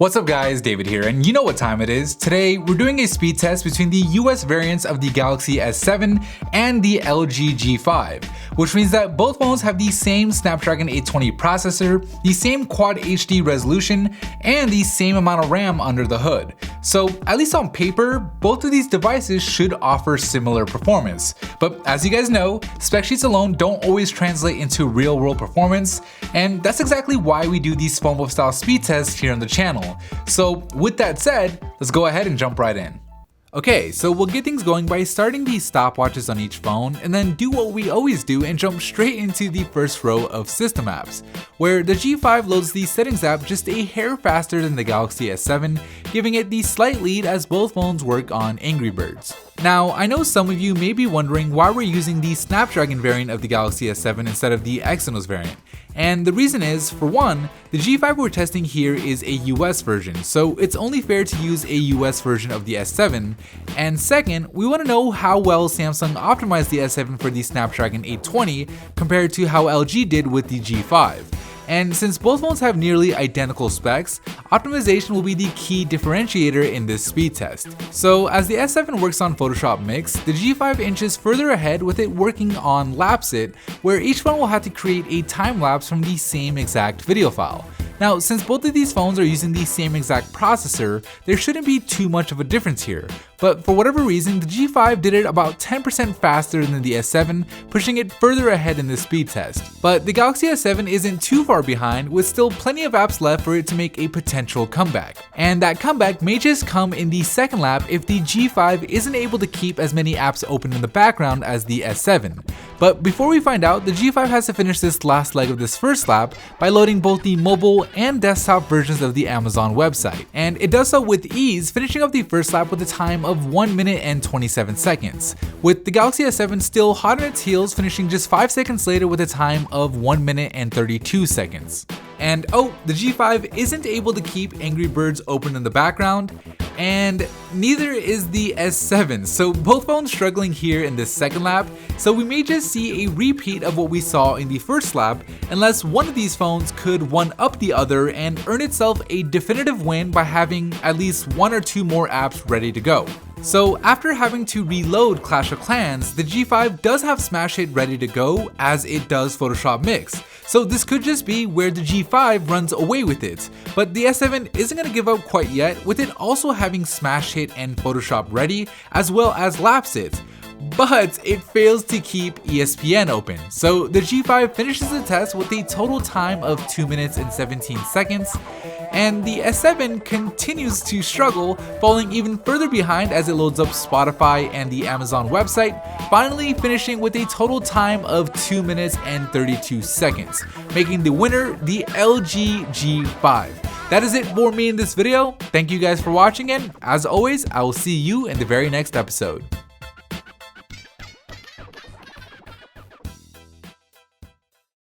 What's up guys, David here, and you know what time it is. Today, we're doing a speed test between the US variants of the Galaxy S7 and the LG G5, which means that both phones have the same Snapdragon 820 processor, the same Quad HD resolution, and the same amount of RAM under the hood. So, at least on paper, both of these devices should offer similar performance. But as you guys know, spec sheets alone don't always translate into real-world performance, and that's exactly why we do these PhoneBuff style speed tests here on the channel. So with that said, let's go ahead and jump right in. Okay, so we'll get things going by starting these stopwatches on each phone and then do what we always do and jump straight into the first row of system apps, where the G5 loads the settings app just a hair faster than the Galaxy S7, giving it the slight lead as both phones work on Angry Birds. Now, I know some of you may be wondering why we're using the Snapdragon variant of the Galaxy S7 instead of the Exynos variant. And the reason is, for one, the G5 we're testing here is a US version, so it's only fair to use a US version of the S7. And second, we want to know how well Samsung optimized the S7 for the Snapdragon 820 compared to how LG did with the G5. And since both phones have nearly identical specs, optimization will be the key differentiator in this speed test. So as the S7 works on Photoshop Mix, the G5 inches further ahead with it working on Lapse It, where each phone will have to create a time lapse from the same exact video file. Now, since both of these phones are using the same exact processor, there shouldn't be too much of a difference here. But for whatever reason, the G5 did it about 10% faster than the S7, pushing it further ahead in the speed test. But the Galaxy S7 isn't too far behind, with still plenty of apps left for it to make a potential comeback. And that comeback may just come in the second lap if the G5 isn't able to keep as many apps open in the background as the S7. But before we find out, the G5 has to finish this last leg of this first lap by loading both the mobile and desktop versions of the Amazon website. And it does so with ease, finishing up the first lap with a time of 1 minute and 27 seconds, with the Galaxy S7 still hot on its heels, finishing just 5 seconds later with a time of 1 minute and 32 seconds. And oh, the G5 isn't able to keep Angry Birds open in the background, and neither is the S7, so both phones struggling here in this second lap, so we may just see a repeat of what we saw in the first lap, unless one of these phones could one-up the other and earn itself a definitive win by having at least 1 or 2 more apps ready to go. So after having to reload Clash of Clans, the G5 does have Smash Hit ready to go as it does Photoshop Mix. So this could just be where the G5 runs away with it, but the S7 isn't going to give up quite yet, with it also having Smash Hit and Photoshop ready, as well as Lapse It. But it fails to keep ESPN open, so the G5 finishes the test with a total time of 2 minutes and 17 seconds, and the S7 continues to struggle, falling even further behind as it loads up Spotify and the Amazon website, finally finishing with a total time of 2 minutes and 32 seconds, making the winner the LG G5. That is it for me in this video. Thank you guys for watching, and as always, I will see you in the very next episode.